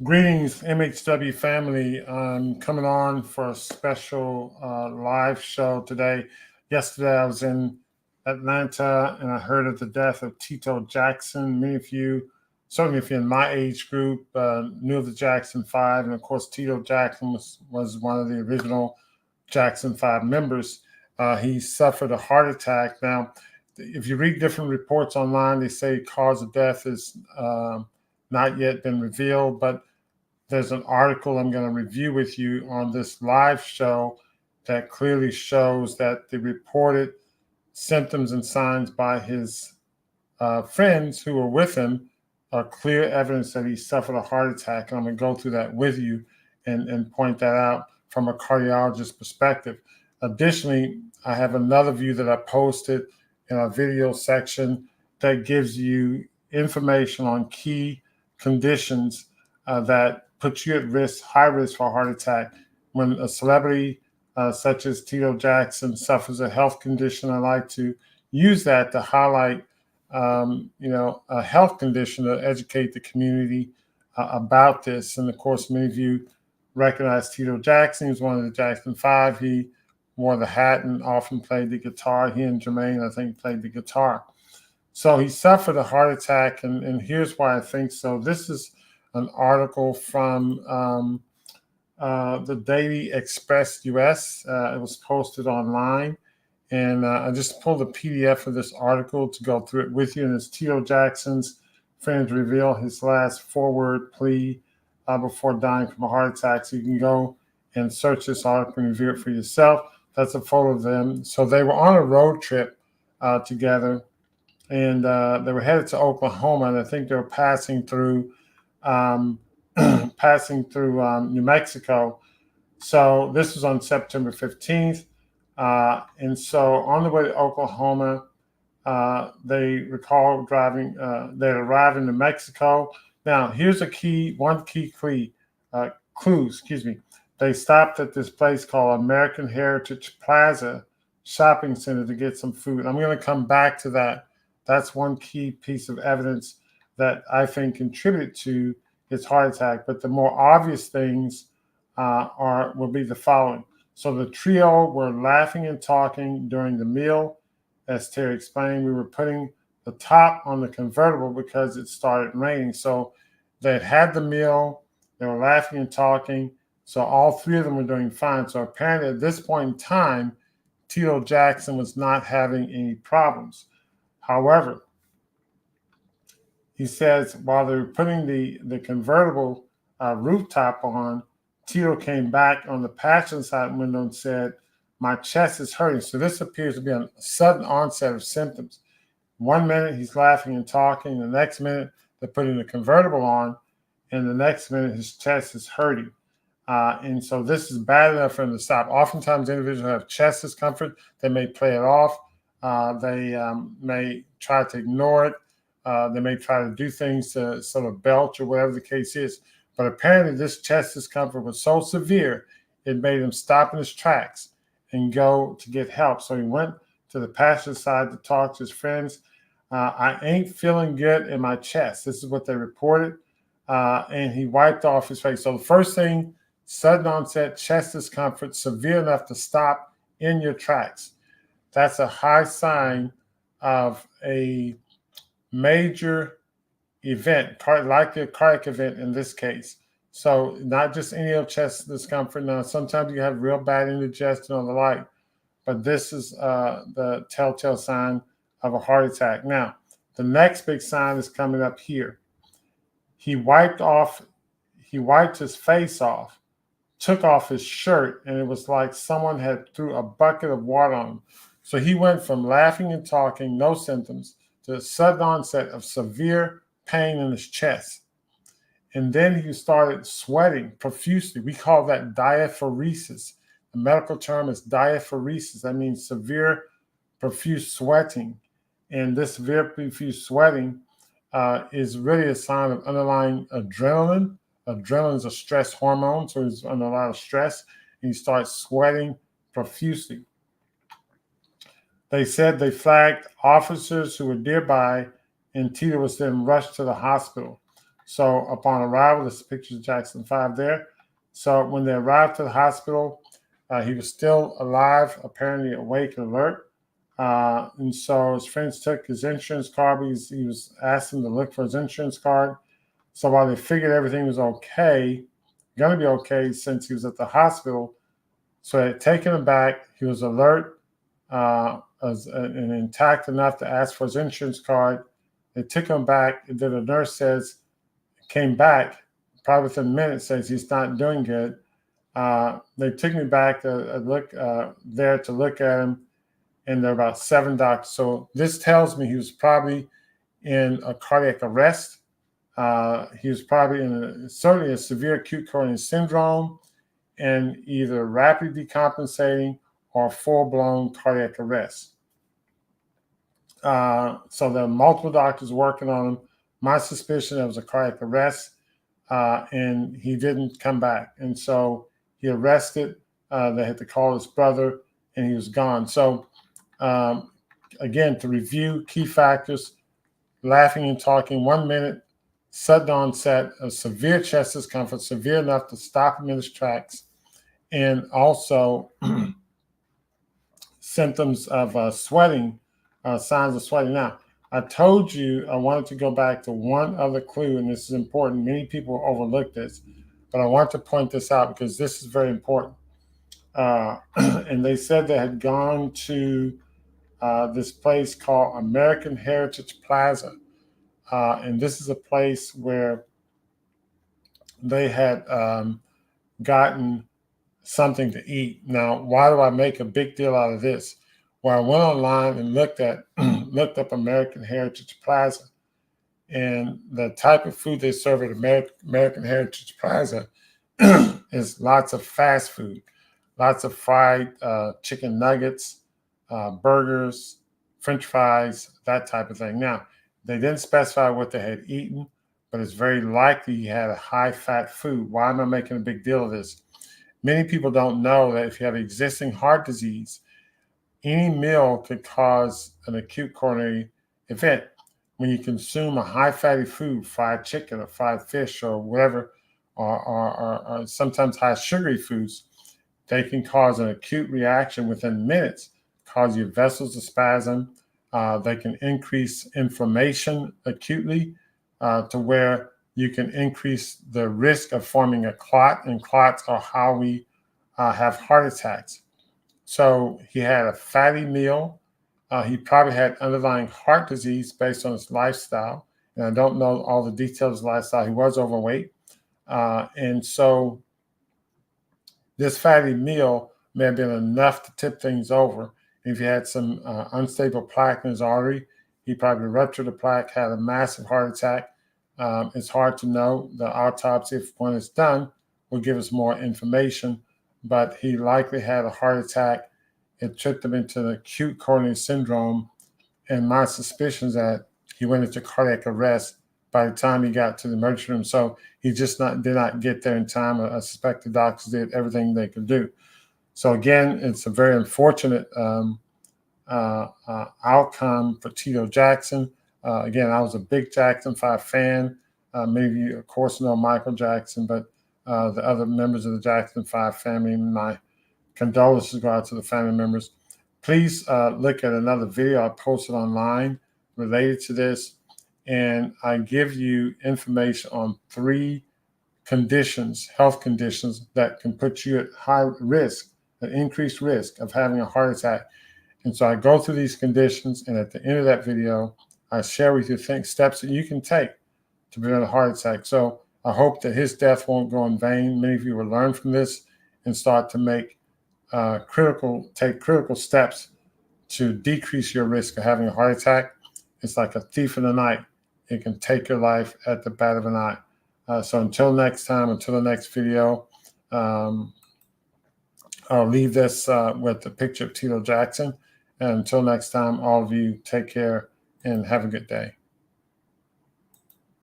Greetings, MHW family. I'm coming on for a special live show today. Yesterday, I was in Atlanta and I heard of the death of Tito Jackson. Many of you, certainly if you're in my age group, knew of the Jackson Five. And of course, Tito Jackson was one of the original Jackson Five members. He suffered a heart attack. Now, if you read different reports online, they say cause of death is not yet been revealed, but there's an article I'm going to review with you on this live show that clearly shows that the reported symptoms and signs by his friends who were with him are clear evidence that he suffered a heart attack. And I'm going to go through that with you and point that out from a cardiologist perspective. Additionally, I have another view that I posted in our video section that gives you information on key conditions that put you at risk, high risk for a heart attack. When a celebrity such as Tito Jackson suffers a health condition, I like to use that to highlight, a health condition to educate the community about this. And of course, many of you recognize Tito Jackson. He was one of the Jackson Five. He wore the hat and often played the guitar. He and Jermaine, I think, played the guitar. So he suffered a heart attack, and here's why I think so. This is an article from the Daily Express US. It was posted online, and I just pulled a PDF of this article to go through it with you. And it's Tito Jackson's friends reveal his last forward plea before dying from a heart attack. So you can go and search this article and review it for yourself. That's a photo of them. So they were on a road trip together, and they were headed to Oklahoma, and I think they were passing through New Mexico. So this was on September 15th. And so on the way to Oklahoma, they recall driving, they arrived in New Mexico. Now, here's one key clue, excuse me. They stopped at this place called American Heritage Plaza Shopping Center to get some food. I'm going to come back to that. That's one key piece of evidence that I think contributed to his heart attack. But the more obvious things will be the following. So the trio were laughing and talking during the meal. As Terry explained, we were putting the top on the convertible because it started raining. So they had the meal, they were laughing and talking. So all three of them were doing fine. So apparently at this point in time, Tito Jackson was not having any problems. However, he says while they were putting the convertible rooftop on, Tito came back on the passenger side window and said, "My chest is hurting." So this appears to be a sudden onset of symptoms. 1 minute he's laughing and talking, the next minute they're putting the convertible on, and the next minute his chest is hurting. And so this is bad enough for him to stop. Oftentimes individuals have chest discomfort. They may play it off. They may try to ignore it. They may try to do things to sort of belch or whatever the case is. But apparently this chest discomfort was so severe, it made him stop in his tracks and go to get help. So he went to the passenger side to talk to his friends. "I ain't feeling good in my chest." This is what they reported. And he wiped off his face. So the first thing, sudden onset chest discomfort, severe enough to stop in your tracks. That's a high sign of a major event, like a cardiac event in this case. So not just any old chest discomfort. Now, sometimes you have real bad indigestion or the like, but this is the telltale sign of a heart attack. Now, the next big sign is coming up here. He wiped his face off, took off his shirt, and it was like someone had threw a bucket of water on him. So he went from laughing and talking, no symptoms, to a sudden onset of severe pain in his chest. And then he started sweating profusely. We call that diaphoresis. The medical term is diaphoresis. That means severe profuse sweating. And this severe profuse sweating is really a sign of underlying adrenaline. Adrenaline is a stress hormone, so he's under a lot of stress, and he starts sweating profusely. They said they flagged officers who were nearby, and Tito was then rushed to the hospital. So upon arrival, there's pictures of Jackson 5 there. So when they arrived to the hospital, he was still alive, apparently awake and alert. And so his friends took his insurance card because he was asked them to look for his insurance card. So while they figured everything was okay, going to be okay since he was at the hospital, so they had taken him back. He was alert and intact enough to ask for his insurance card. They took him back. And then the nurse says, came back, probably within minutes, says he's not doing good. They took me back to look there to look at him, and there are about 7 doctors. So this tells me he was probably in a cardiac arrest. He was probably in certainly a severe acute coronary syndrome and either rapidly decompensating or full-blown cardiac arrest. So there are multiple doctors working on him. My suspicion it was a cardiac arrest, and he didn't come back. And so he arrested. They had to call his brother, and he was gone. So again, to review key factors: laughing and talking 1 minute, sudden onset of severe chest discomfort, severe enough to stop him in his tracks, and also symptoms of sweating, signs of sweating. Now, I told you I wanted to go back to one other clue, and this is important. Many people overlook this, but I want to point this out because this is very important. And they said they had gone to this place called American Heritage Plaza. And this is a place where they had gotten something to eat. Now, why do I make a big deal out of this? Well, I went online and looked up American Heritage Plaza, and the type of food they serve at American Heritage Plaza is lots of fast food, lots of fried chicken nuggets, burgers, French fries, that type of thing. Now, they didn't specify what they had eaten, but it's very likely he had a high-fat food. Why am I making a big deal of this? Many people don't know that if you have existing heart disease, any meal could cause an acute coronary event. When you consume a high-fatty food, fried chicken or fried fish or whatever, or sometimes high-sugary foods, they can cause an acute reaction within minutes, cause your vessels to spasm. They can increase inflammation acutely to where you can increase the risk of forming a clot, and clots are how we have heart attacks. So he had a fatty meal. He probably had underlying heart disease based on his lifestyle. And I don't know all the details of his lifestyle. He was overweight. And so this fatty meal may have been enough to tip things over. If he had some unstable plaque in his artery, he probably ruptured the plaque, had a massive heart attack. It's hard to know. The autopsy, when it's done, will give us more information, but he likely had a heart attack. It tripped him into an acute coronary syndrome, and my suspicion is that he went into cardiac arrest by the time he got to the emergency room. So he just did not get there in time. I suspect the doctors did everything they could do. So again, it's a very unfortunate outcome for Tito Jackson. Again, I was a big Jackson 5 fan. Many of you, of course, know Michael Jackson, but the other members of the Jackson 5 family, my condolences go out to the family members. Please look at another video I posted online related to this, and I give you information on 3 conditions, health conditions that can put you at high risk, an increased risk of having a heart attack. And so I go through these conditions, and at the end of that video, I share with you steps that you can take to prevent a heart attack. So I hope that his death won't go in vain. Many of you will learn from this and start to make critical steps to decrease your risk of having a heart attack. It's like a thief in the night. It can take your life at the bat of an eye. So until next time, until the next video, I'll leave this with the picture of Tito Jackson. And until next time, all of you take care and have a good day.